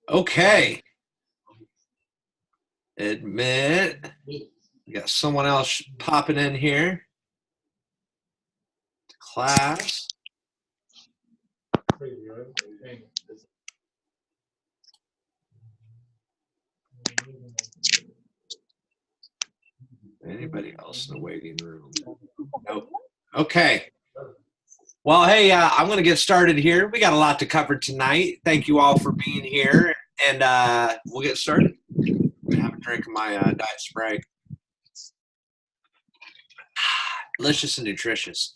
Okay. Admit. We got someone else popping in here. Class. Anybody else in the waiting room? Nope. Okay. Well, hey, I'm going to get started here. We got a lot to cover tonight. Thank you all for being here, and we'll get started. I'm going to have a drink of my Diet Sprite. Delicious and nutritious.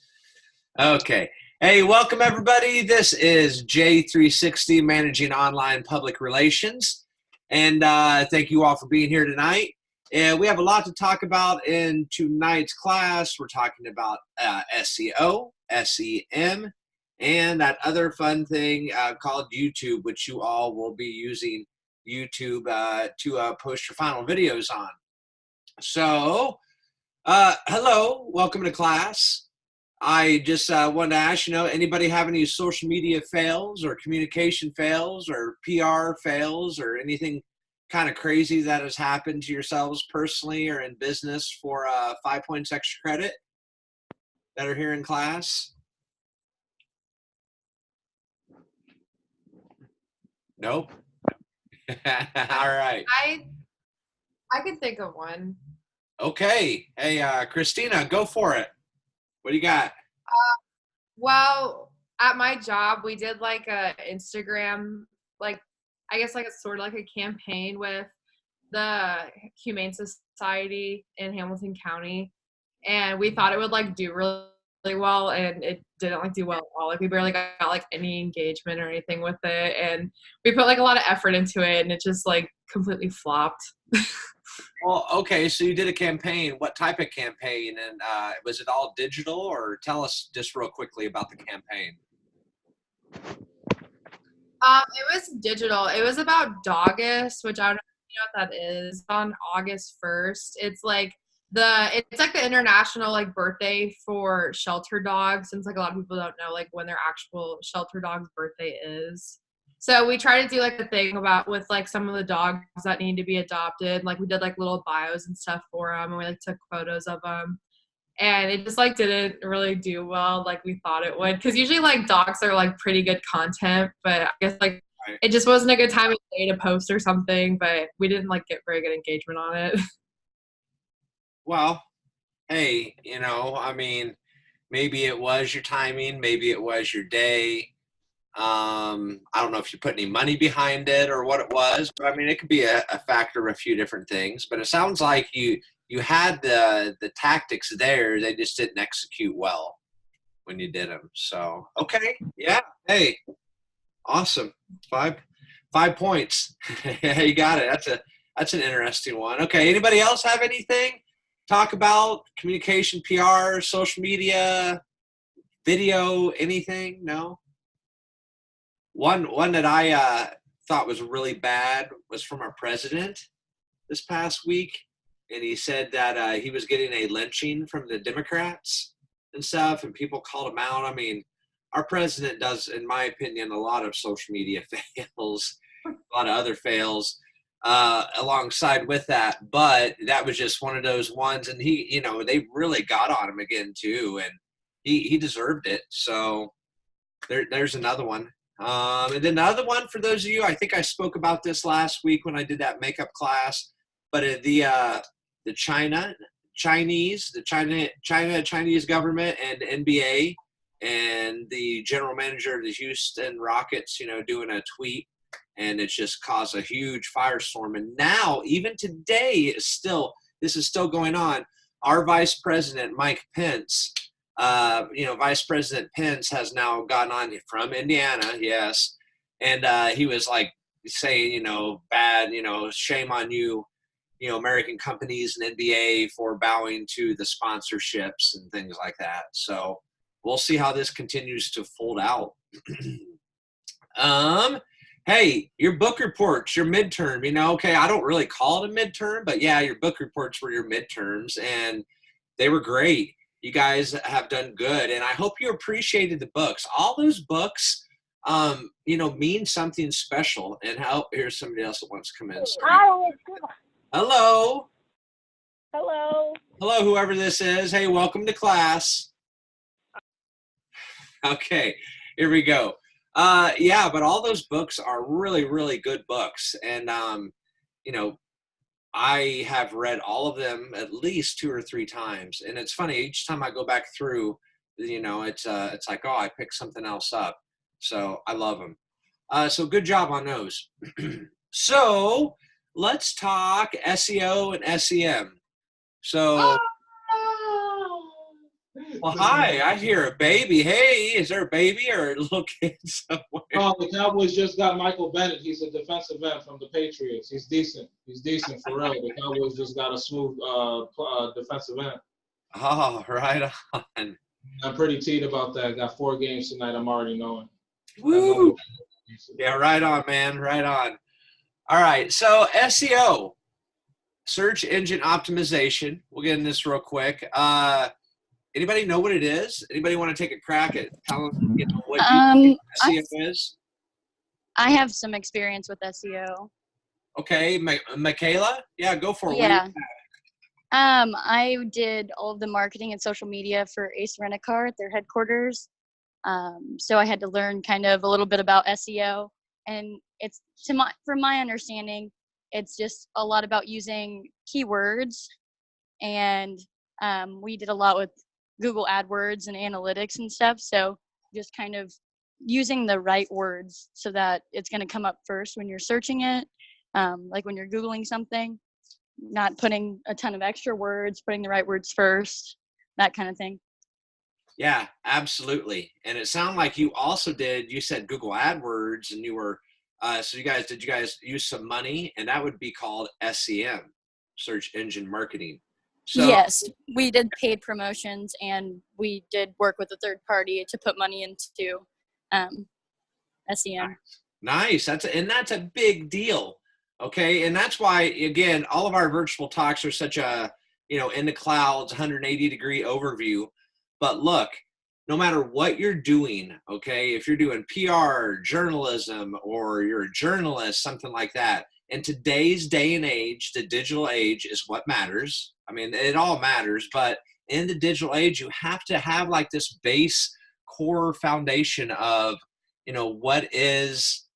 Okay. Hey, welcome everybody. This is J360 Managing Online Public Relations. And thank you all for being here tonight. And we have a lot to talk about in tonight's class. We're talking about SEO, SEM, and that other fun thing called YouTube, which you all will be using YouTube to post your final videos on. So, hello, welcome to class. I just wanted to ask, anybody have any social media fails or communication fails or PR fails or anything kind of crazy that has happened to yourselves personally or in business for 5 points extra credit that are here in class? Nope. All right. I could think of one. Okay. Hey, Christina, go for it. What do you got? Well, at my job, we did like a Instagram, I guess it's sort of like a campaign with the Humane Society in Hamilton County, and we thought it would do really, really well, and it didn't do well at all. We barely got any engagement or anything with it, and we put a lot of effort into it, and it just completely flopped. Well, okay, so you did a campaign. What type of campaign? And was it all digital, or tell us just real quickly about the campaign? It was digital. It was about Dogust, which I don't know what that is. On August 1st, it's the international birthday for shelter dogs, since a lot of people don't know when their actual shelter dog's birthday is. So we try to do a thing with some of the dogs that need to be adopted. We did little bios and stuff for them, and we took photos of them. And it just didn't really do well like we thought it would, because usually dogs are pretty good content, but I guess right. It just wasn't a good time of day to post or something, but we didn't get very good engagement on it. Well, hey, maybe it was your timing, maybe it was your day. I don't know if you put any money behind it or what it was, but it could be a factor of a few different things. But it sounds like you had the tactics there, they just didn't execute well when you did them. So okay, yeah, hey, awesome, 5 points. You got it. That's an interesting one. Okay, anybody else have anything talk about? Communication, PR, social media, video, anything? No. One that I thought was really bad was from our president this past week, and he said that he was getting a lynching from the Democrats and stuff, and people called him out. Our president does, in my opinion, a lot of social media fails, a lot of other fails alongside with that, but that was just one of those ones, and he, they really got on him again too, and he deserved it. So there's another one. And then the other one, for those of you, I think I spoke about this last week when I did that makeup class, but the Chinese government and NBA and the general manager of the Houston Rockets, doing a tweet, and it's just caused a huge firestorm. And now, even today, this is still going on. Our Vice President, Mike Pence, Vice President Pence has now gotten on from Indiana, yes, and he was saying, bad, shame on you, American companies and NBA for bowing to the sponsorships and things like that. So we'll see how this continues to fold out. Hey, your book reports, your midterm, okay, I don't really call it a midterm, but yeah, your book reports were your midterms, and they were great. you guys have done good, and I hope you appreciated the books. All those books, mean something special. And here's somebody else that wants to come in. Sorry. Hello. Hello. Hello, whoever this is. Hey, welcome to class. Okay, here we go. Yeah, but all those books are really, really good books. And, I have read all of them at least 2 or 3 times. And it's funny, each time I go back through, it's like, oh, I picked something else up. So I love them. So good job on those. So let's talk SEO and SEM. So, well, hi, I hear a baby. Hey, is there a baby or a little kid somewhere? Oh, the Cowboys just got Michael Bennett. He's a defensive end from the Patriots. He's decent. He's decent for real. The Cowboys just got a smooth defensive end. Oh, right on. I'm pretty teed about that. Got 4 games tonight. I'm already knowing. Woo! Yeah, right on, man. Right on. All right, so SEO, search engine optimization. We'll get in this real quick. Anybody know what it is? Anybody want to take a crack at telling what SEO is? I have some experience with SEO. Okay, Michaela? Yeah, go for it. Yeah. I did all of the marketing and social media for Ace Rent-A-Car at their headquarters. So I had to learn kind of a little bit about SEO, and it's from my understanding, it's just a lot about using keywords, and we did a lot with Google AdWords and analytics and stuff. So just kind of using the right words so that it's going to come up first when you're searching it, like when you're Googling something, not putting a ton of extra words, putting the right words first, that kind of thing. Yeah, absolutely. And it sounded like you also you said Google AdWords, and you were, did you guys use some money? And that would be called SEM, search engine marketing. So, yes, we did paid promotions, and we did work with a third party to put money into SEM. Nice. That's a big deal. Okay. And that's why, again, all of our virtual talks are such a, in the clouds, 180-degree overview. But look, no matter what you're doing, okay, if you're doing PR, journalism, or you're a journalist, something like that, in today's day and age, the digital age is what matters. I mean, it all matters, but in the digital age, you have to have like this base core foundation of, what is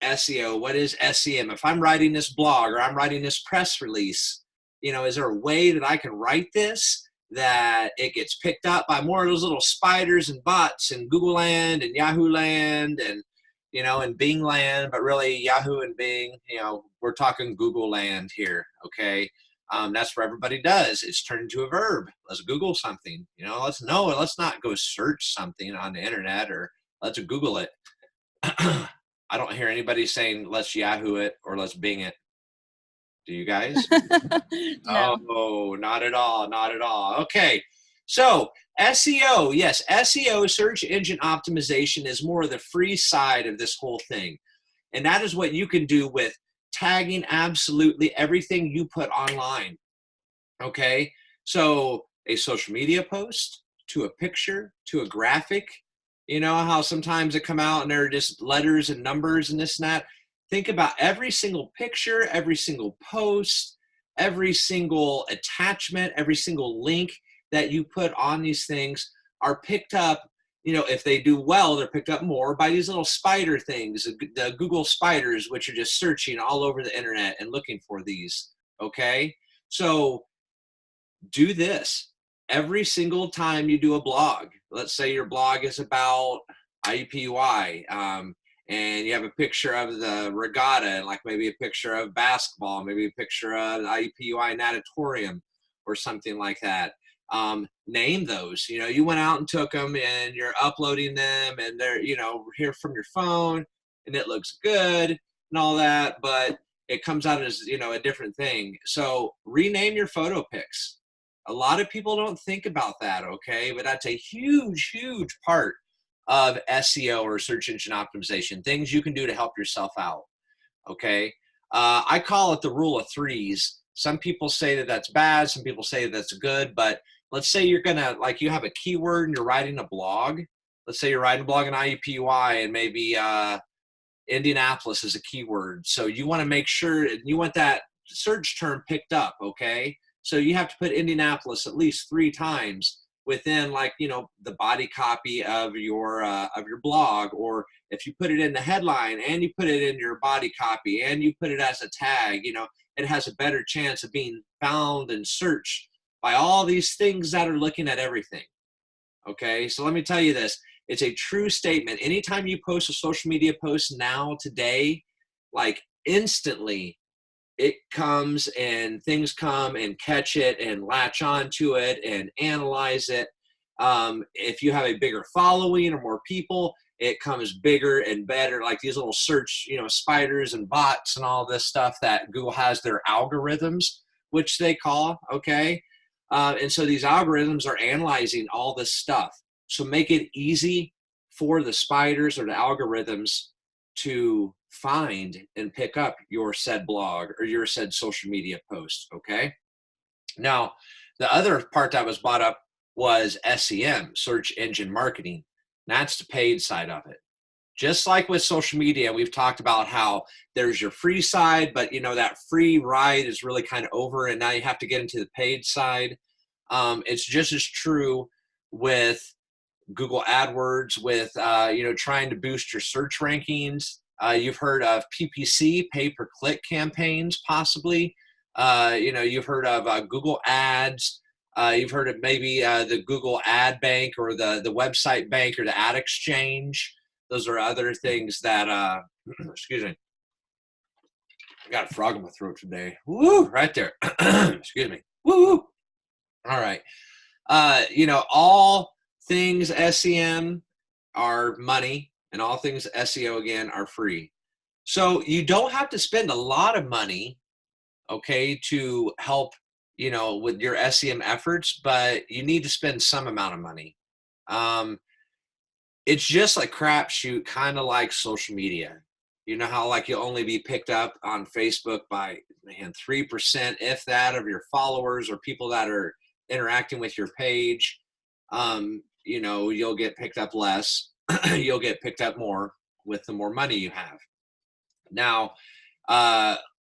SEO? What is SEM? If I'm writing this blog or I'm writing this press release, is there a way that I can write this that it gets picked up by more of those little spiders and bots in Google land and Yahoo land and, and Bing land, but really Yahoo and Bing, we're talking Google land here. Okay. That's what everybody does. It's turned into a verb. Let's Google something, let's not go search something on the internet, or let's Google it. I don't hear anybody saying let's Yahoo it or let's Bing it. Do you guys? No. Oh, not at all. Not at all. Okay. So SEO, yes, SEO, search engine optimization, is more of the free side of this whole thing. And that is what you can do with tagging absolutely everything you put online. Okay. So a social media post, to a picture, to a graphic, how sometimes it come out and there are just letters and numbers and this and that. Think about every single picture, every single post, every single attachment, every single link that you put on these things are picked up. If they do well, they're picked up more by these little spider things, the Google spiders, which are just searching all over the internet and looking for these. Okay. So do this every single time you do a blog. Let's say your blog is about IUPUI, and you have a picture of the regatta, and like maybe a picture of basketball, maybe a picture of the IUPUI natatorium or something like that. Name those. You went out and took them, and you're uploading them, and they're, here from your phone, and it looks good and all that, but it comes out as, a different thing. So rename your photo pics. A lot of people don't think about that, okay? But that's a huge, huge part of SEO, or search engine optimization, things you can do to help yourself out, okay? I call it the rule of threes. Some people say that that's bad, some people say that's good, but let's say you're gonna, like, you have a keyword and you're writing a blog. Let's say you're writing a blog in IUPUI, and maybe Indianapolis is a keyword. So you want to make sure you want that search term picked up, okay? So you have to put Indianapolis at least 3 times within, like, you know, the body copy of your blog. Or if you put it in the headline and you put it in your body copy and you put it as a tag, you know, it has a better chance of being found and searched by all these things that are looking at everything. Okay, so let me tell you this. It's a true statement. Anytime you post a social media post now, today, like, instantly it comes and things come and catch it and latch onto it and analyze it. If you have a bigger following or more people, it comes bigger and better, like these little search, you know, spiders and bots and all this stuff that Google has their algorithms, which they call, okay? And so these algorithms are analyzing all this stuff. So make it easy for the spiders or the algorithms to find and pick up your said blog or your said social media post, okay? Now, the other part that was brought up was SEM, search engine marketing. That's the paid side of it. Just like with social media, we've talked about how there's your free side, but you know, that free ride is really kind of over, and now you have to get into the paid side. It's just as true with Google AdWords, with you know, trying to boost your search rankings. You've heard of PPC, pay-per-click campaigns, possibly. You know, you've heard of Google Ads. You've heard of maybe the Google Ad Bank or the website bank or the ad exchange. Those are other things that, excuse me. I got a frog in my throat today. Woo, right there. Excuse me. Woo. All right. You know, all things SEM are money, and all things SEO, again, are free. So you don't have to spend a lot of money, okay, to help, you know, with your SEM efforts, but you need to spend some amount of money. It's just like crapshoot, kind of like social media. You know how, like, you'll only be picked up on Facebook by, man, 3%, if that, of your followers or people that are interacting with your page. You know, you'll get picked up less. You'll get picked up more with the more money you have. Now,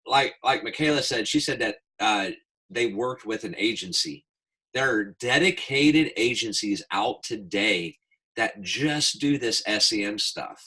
like Michaela said, she said that they worked with an agency. There are dedicated agencies out today that just do this SEM stuff,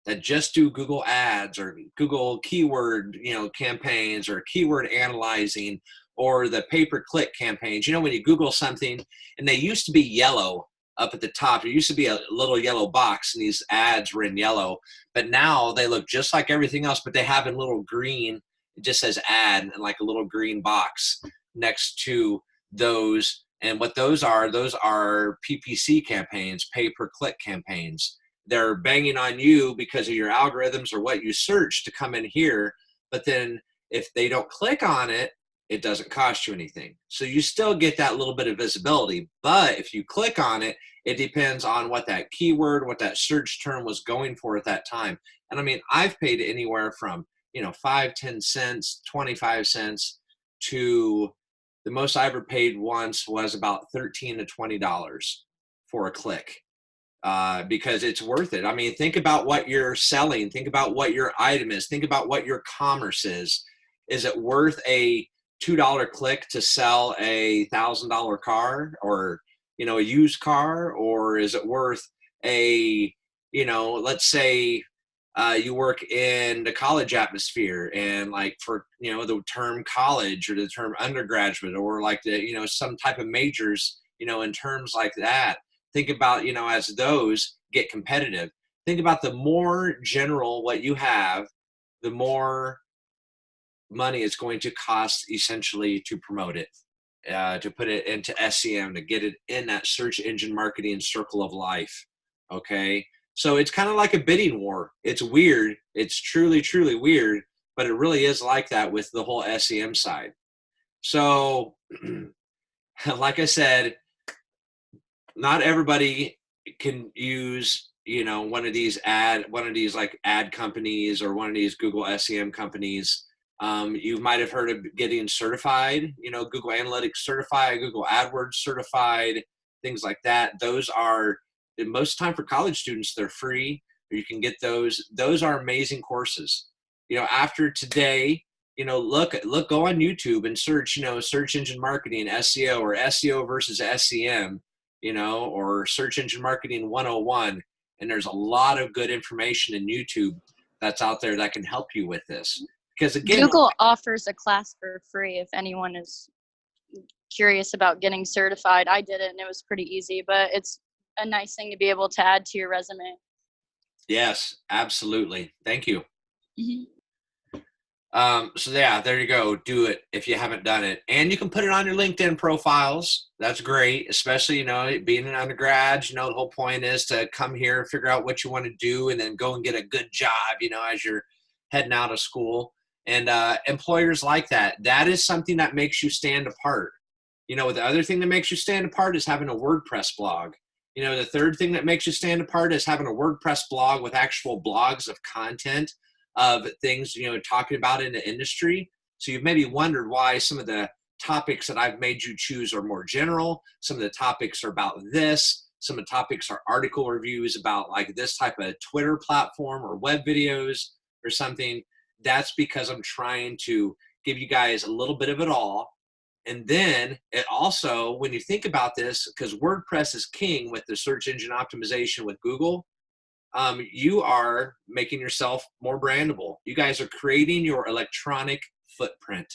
that just do Google Ads or Google keyword, you know, campaigns, or keyword analyzing, or the pay-per-click campaigns. You know, when you Google something, and they used to be yellow up at the top, there used to be a little yellow box, and these ads were in yellow, but now they look just like everything else, but they have a little green, it just says ad, and like a little green box next to those. And what those are PPC campaigns, pay-per-click campaigns. They're banging on you because of your algorithms or what you search to come in here, but then if they don't click on it, it doesn't cost you anything. So you still get that little bit of visibility, but if you click on it, it depends on what that keyword, what that search term was going for at that time. And I mean, I've paid anywhere from, you know, 5, 10 cents, 25 cents to the most I ever paid once was about $13 to $20 for a click, because it's worth it. I mean, think about what you're selling. Think about what your item is. Think about what your commerce is. Is it worth a $2 click to sell a $1,000 car, or, you know, a used car? Or is it worth a, you know, let's say you work in the college atmosphere, and like for, you know, the term college or the term undergraduate, or like the, you know, some type of majors, you know, in terms like that. Think about, you know, as those get competitive, think about the more general what you have, the more money it's going to cost essentially to promote it, to put it into SEM, to get it in that search engine marketing circle of life. Okay. So it's kind of like a bidding war. It's weird. It's truly, truly weird, but it really is like that with the whole SEM side. So like I said, not everybody can use, you know, one of these like ad companies or one of these Google SEM companies. You might have heard of getting certified, you know, Google Analytics certified, Google AdWords certified, things like that. Those are, most time for college students, they're free, or you can get those. Those are amazing courses. You know, after today, you know, go on YouTube and search, you know, search engine marketing, SEO, or SEO versus SEM, you know, or search engine marketing 101. And there's a lot of good information in YouTube that's out there that can help you with this. Because again, Google offers a class for free if anyone is curious about getting certified. I did it and it was pretty easy, but it's a nice thing to be able to add to your resume. Yes, absolutely. Thank you. Mm-hmm. So yeah, there you go. Do it if you haven't done it. And you can put it on your LinkedIn profiles. That's great, especially, you know, being an undergrad, you know, the whole point is to come here, figure out what you want to do, and then go and get a good job, you know, as you're heading out of school. And employers like that. That is something that makes you stand apart. You know, the other thing that makes you stand apart is having a WordPress blog. You know, the third thing that makes you stand apart is having a WordPress blog with actual blogs of content of things, you know, talking about in the industry. So you've maybe wondered why some of the topics that I've made you choose are more general. Some of the topics are about this. Some of the topics are article reviews about like this type of Twitter platform or web videos or something. That's because I'm trying to give you guys a little bit of it all. And then it also, when you think about this, because WordPress is king with the search engine optimization with Google, you are making yourself more brandable. You guys are creating your electronic footprint.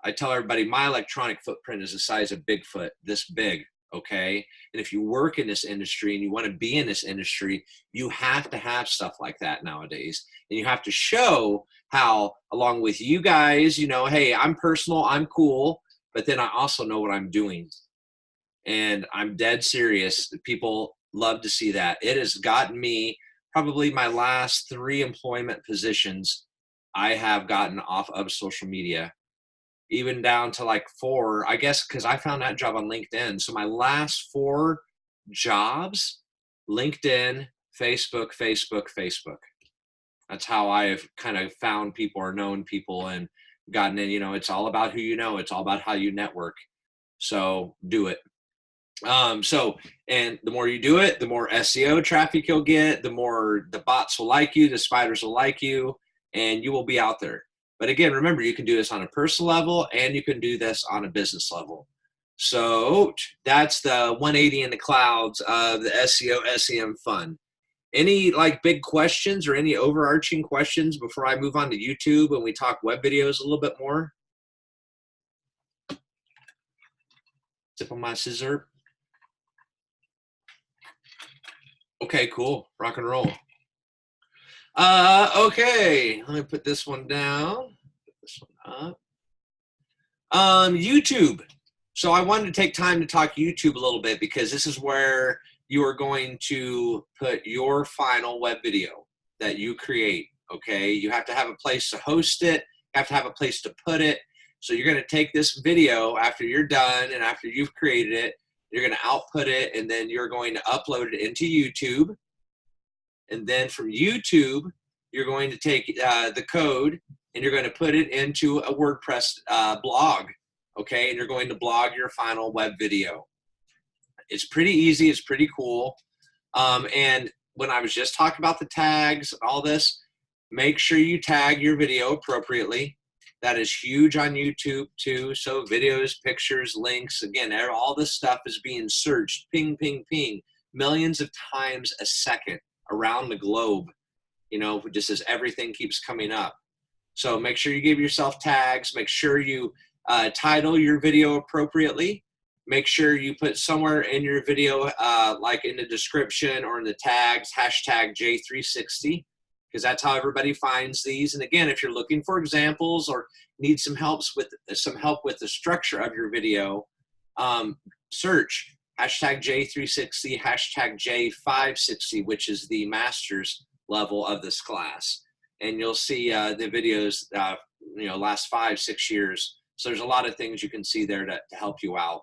I tell everybody my electronic footprint is the size of Bigfoot, this big, okay? And if you work in this industry and you want to be in this industry, you have to have stuff like that nowadays. And you have to show how, along with you guys, you know, hey, I'm personal, I'm cool, but then I also know what I'm doing. And I'm dead serious. People love to see that. It has gotten me, probably my last 3 employment positions I have gotten off of social media, even down to like 4, I guess, because I found that job on LinkedIn. So my last 4 jobs, LinkedIn, Facebook, Facebook, Facebook. That's how I have kind of found people or known people and gotten in. You know, it's all about who you know. It's all about how you network. So do it. And the more you do it, the more SEO traffic you'll get, the more the bots will like you, the spiders will like you, and you will be out there. But again, remember, you can do this on a personal level and you can do this on a business level. So that's the 180 in the clouds of the SEO, SEM fun. Any like big questions or any overarching questions before I move on to YouTube and we talk web videos a little bit more? Tip on my scissor. Okay, cool. Rock and roll. Okay, let me put this one down. Put this one up. YouTube. So I wanted to take time to talk YouTube a little bit because this is where you are going to put your final web video that you create, okay? You have to have a place to host it. You have to have a place to put it. So you're going to take this video after you're done and after you've created it, you're going to output it, and then you're going to upload it into YouTube. And then from YouTube, you're going to take the code and you're going to put it into a WordPress blog, okay? And you're going to blog your final web video. It's pretty easy. It's pretty cool. And when I was just talking about the tags and all this, make sure you tag your video appropriately. That is huge on YouTube too. So videos, pictures, links, again, all this stuff is being searched, ping, ping, ping, millions of times a second around the globe, you know, just as everything keeps coming up. So make sure you give yourself tags. Make sure you title your video appropriately. Make sure you put somewhere in your video, like in the description or in the tags, hashtag J360. Because that's how everybody finds these. And again, if you're looking for examples or need some help with the structure of your video, search hashtag J360, hashtag J560, which is the master's level of this class. And you'll see the videos, last 5-6 years. So there's a lot of things you can see there to help you out.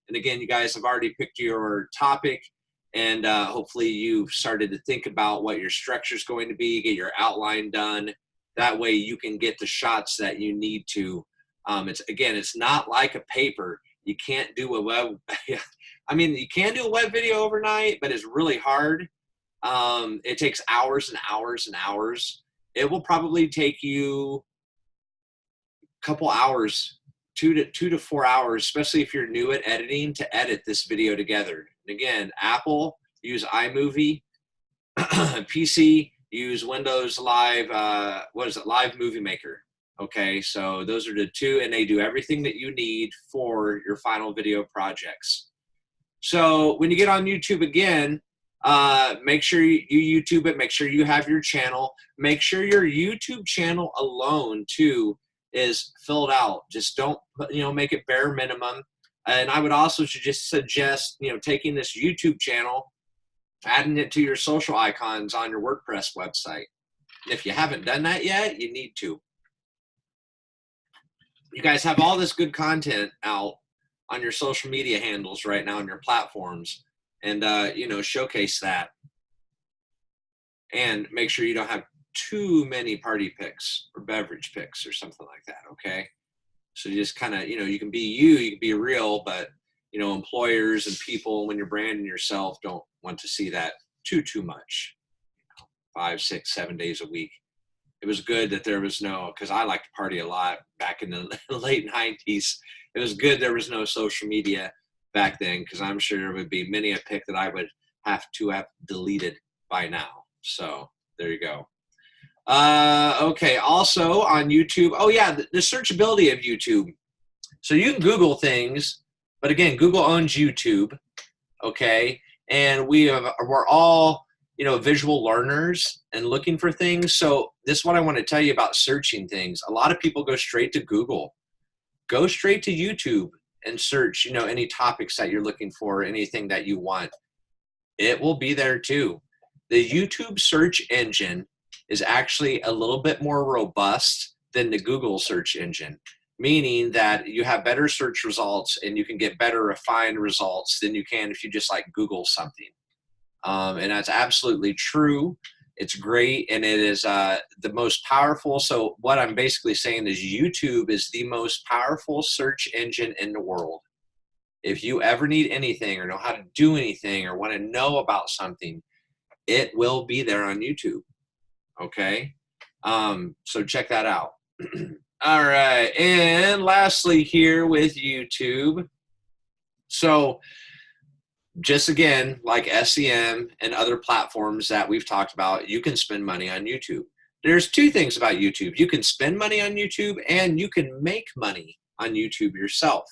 And again, you guys have already picked your topic. And hopefully you've started to think about what your structure is going to be, get your outline done. That way you can get the shots that you need to. It's not like a paper. You can't do a web. I mean, you can do a web video overnight, but it's really hard. It takes hours and hours and hours. It will probably take you a couple hours, 2 to 4 hours, especially if you're new at editing, to edit this video together. And again, Apple, use iMovie. PC, use Windows Live, Live Movie Maker. Okay, so those are the two, and they do everything that you need for your final video projects. So when you get on YouTube again, make sure you YouTube it, make sure you have your channel, make sure your YouTube channel alone too is filled out. Just don't, make it bare minimum. And I would also just suggest, taking this YouTube channel, adding it to your social icons on your WordPress website. And if you haven't done that yet, you need to. You guys have all this good content out on your social media handles right now on your platforms, and showcase that. And make sure you don't have too many party pics or beverage pics or something like that, okay? So you just kind of, you can be real, but employers and people, when you're branding yourself, don't want to see that too much. 5, 6, 7 days a week. It was good that there was because I like to party a lot back in the late 90s. It was good there was no social media back then, because I'm sure there would be many a pic that I would have to have deleted by now. So there you go. Okay, also on YouTube, the searchability of YouTube. So you can Google things, but again, Google owns YouTube, okay? And we're all, visual learners and looking for things. So this is what I want to tell you about searching things. A lot of people go straight to Google. Go straight to YouTube and search, any topics that you're looking for, anything that you want. It will be there too. The YouTube search engine is actually a little bit more robust than the Google search engine, meaning that you have better search results and you can get better refined results than you can if you just Google something. And that's absolutely true. It's great, and it is the most powerful. So what I'm basically saying is YouTube is the most powerful search engine in the world. If you ever need anything or know how to do anything or want to know about something, it will be there on YouTube. Okay? So check that out. All right. And lastly here with YouTube. So just again, like SEM and other platforms that we've talked about, you can spend money on YouTube. There's two things about YouTube. You can spend money on YouTube and you can make money on YouTube yourself.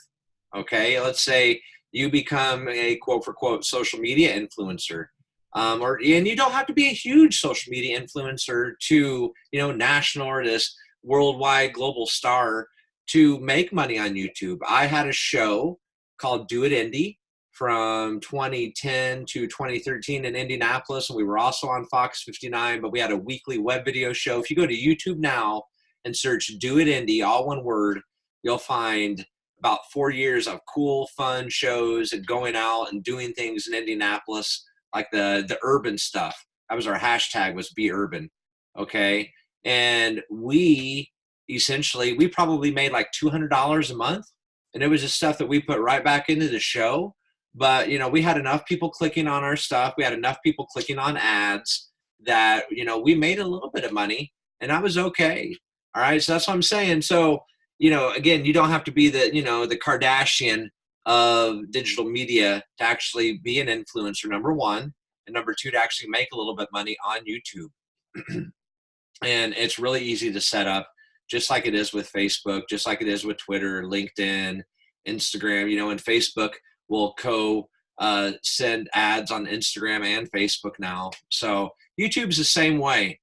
Okay, let's say you become a quote for quote social media influencer. And you don't have to be a huge social media influencer to, national or this worldwide global star to make money on YouTube. I had a show called Do It Indie from 2010 to 2013 in Indianapolis, and we were also on Fox 59, but we had a weekly web video show. If you go to YouTube now and search Do It Indie, all one word, you'll find about 4 years of cool, fun shows and going out and doing things in Indianapolis, like the urban stuff. That was our hashtag, was Be Urban, okay? And we probably made like $200 a month, and it was just stuff that we put right back into the show. But, we had enough people clicking on our stuff. We had enough people clicking on ads that, we made a little bit of money, and I was okay. All right. So that's what I'm saying. So, again, you don't have to be the Kardashian of digital media to actually be an influencer, number one, and number two, to actually make a little bit of money on YouTube. And it's really easy to set up, just like it is with Facebook, just like it is with Twitter, LinkedIn, Instagram, and Facebook will send ads on Instagram and Facebook now. So YouTube's the same way.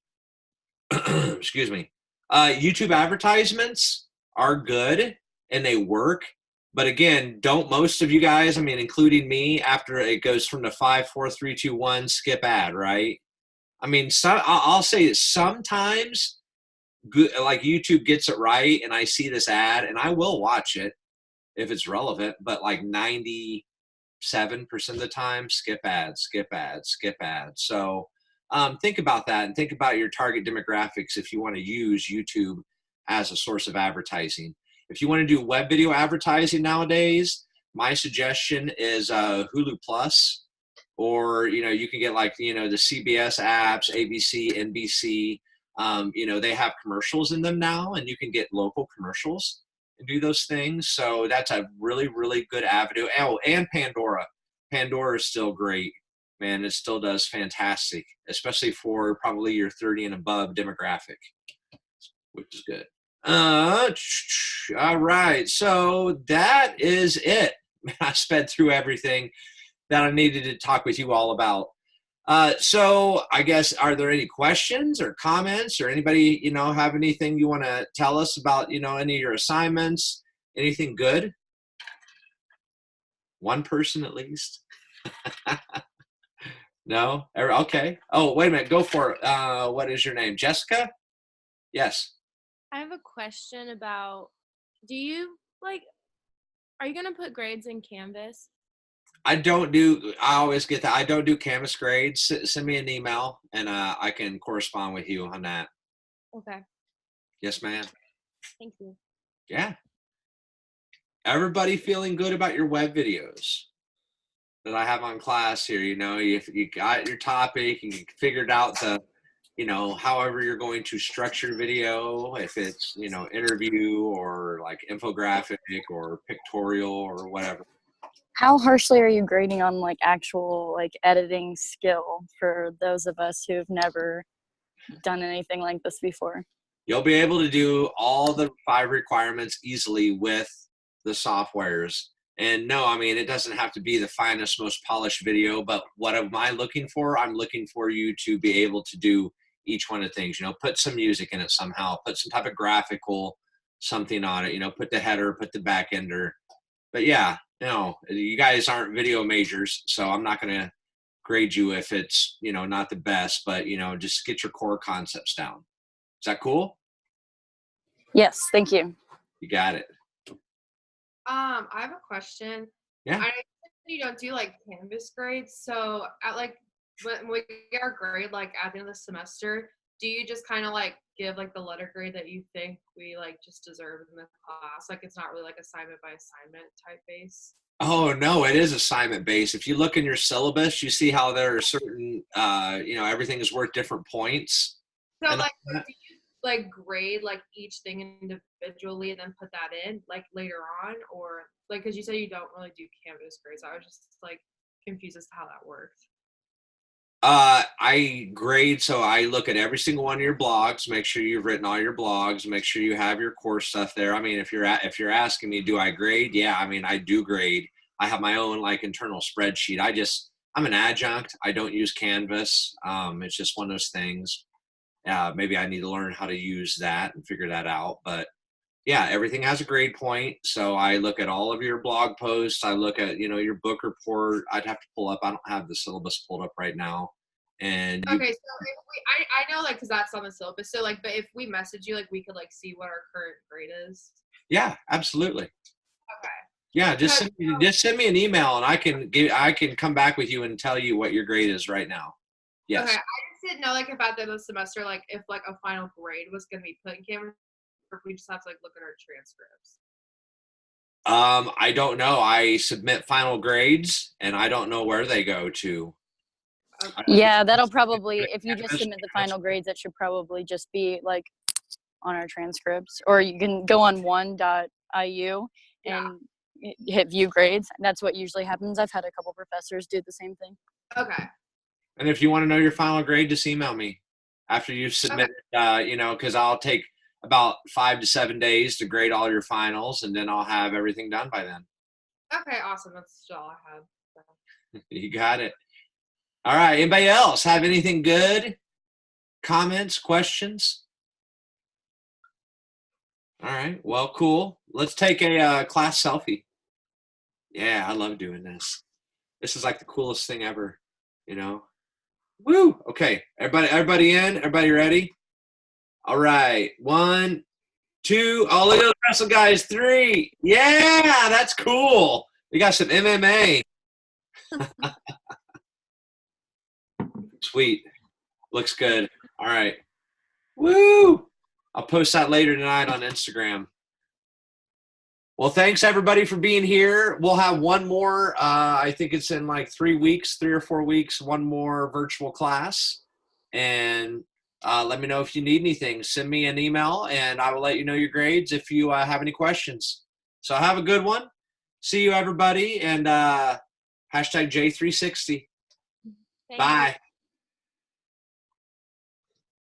Excuse me. YouTube advertisements are good and they work. But again, don't most of you guys, including me, after it goes from the 5, 4, 3, 2, 1, skip ad, right? I'll say sometimes good, like YouTube gets it right and I see this ad and I will watch it if it's relevant, but like 97% of the time, skip ads, skip ads, skip ads. So think about that and think about your target demographics if you want to use YouTube as a source of advertising. If you want to do web video advertising nowadays, my suggestion is Hulu Plus, or, you know, you can get like, you know, the CBS apps, ABC, NBC, you know, they have commercials in them now, and you can get local commercials and do those things. So that's a really, really good avenue. Oh, and Pandora. Pandora is still great, man. It still does fantastic, especially for probably your 30 and above demographic, which is good. All right. So that is it. I sped through everything that I needed to talk with you all about. So I guess, are there any questions or comments, or anybody, you know, have anything you want to tell us about, you know, any of your assignments, anything good? One person at least. No? Okay. Oh, wait a minute. Go for it. What is your name? Jessica? Yes. I have a question about, are you going to put grades in Canvas? I always get that. I don't do Canvas grades. Send me an email and I can correspond with you on that. Okay. Yes, ma'am. Thank you. Yeah. Everybody feeling good about your web videos that I have on class here? You know, if you got your topic and you figured out the, you know, however you're going to structure video, if it's, you know, interview or like infographic or pictorial or whatever. How harshly are you grading on like actual like editing skill for those of us who've never done anything like this before? You'll be able to do all the 5 requirements easily with the softwares. And no, I mean, it doesn't have to be the finest, most polished video, but what am I looking for? I'm looking for you to be able to do each one of the things, you know, put some music in it somehow, put some type of graphical something on it, you know, put the header, put the back ender. But yeah, no, you guys aren't video majors, so I'm not going to grade you if it's, you know, not the best, but, you know, just get your core concepts down. Is that cool? Yes, thank you. You got it. I have a question. Yeah. I know you don't do like Canvas grades, so at like when we get our grade like at the end of the semester, do you just kind of like give like the letter grade that you think we like just deserve in the class? Like it's not really like assignment by assignment type base. Oh, no, it is assignment based. If you look in your syllabus, you see how there are certain, you know, everything is worth different points. So like, do you like grade like each thing individually and then put that in like later on, or like, because you said you don't really do Canvas grades, I was just like confused as to how that works. I grade, so I look at every single one of your blogs, make sure you've written all your blogs, make sure you have your course stuff there. I mean, if you're asking me, do I grade? Yeah, I mean, I do grade. I have my own like internal spreadsheet. I'm an adjunct. I don't use Canvas. It's just one of those things. Maybe I need to learn how to use that and figure that out. But yeah, everything has a grade point. So I look at all of your blog posts. I look at, you know, your book report. I'd have to pull up. I don't have the syllabus pulled up right now. And okay, so if I know like, because that's on the syllabus. So like, but if we message you, like we could like see what our current grade is. Yeah, absolutely. Okay. Yeah, just send me an email and I can come back with you and tell you what your grade is right now. Yes. Okay, I just didn't know like if at the end of the semester, like if like a final grade was going to be put in Canvas, or if we just have to like look at our transcripts. I don't know. I submit final grades and I don't know where they go to. Okay. Yeah, that'll probably, if you just submit the final grades, that should probably just be like on our transcripts, or you can go on one.iu and hit view grades. That's what usually happens. I've had a couple professors do the same thing. Okay. And if you want to know your final grade, just email me after you've submitted, you know, because I'll take about 5 to 7 days to grade all your finals, and then I'll have everything done by then. Okay, awesome. That's all I have. So. You got it. All right. Anybody else have anything good? Comments, questions? All right. Well, cool. Let's take a class selfie. Yeah, I love doing this. This is like the coolest thing ever, you know? Woo! Okay. Everybody in? Everybody ready? All right. 1, 2. Oh, look at those wrestle guys. 3. Yeah, that's cool. We got some MMA. Sweet. Looks good. All right. Woo! I'll post that later tonight on Instagram. Well, thanks everybody for being here. We'll have one more, I think it's in like 3 weeks, 3 or 4 weeks, one more virtual class. And let me know if you need anything. Send me an email and I will let you know your grades if you have any questions. So have a good one. See you everybody, and hashtag J360. Thank you. Bye.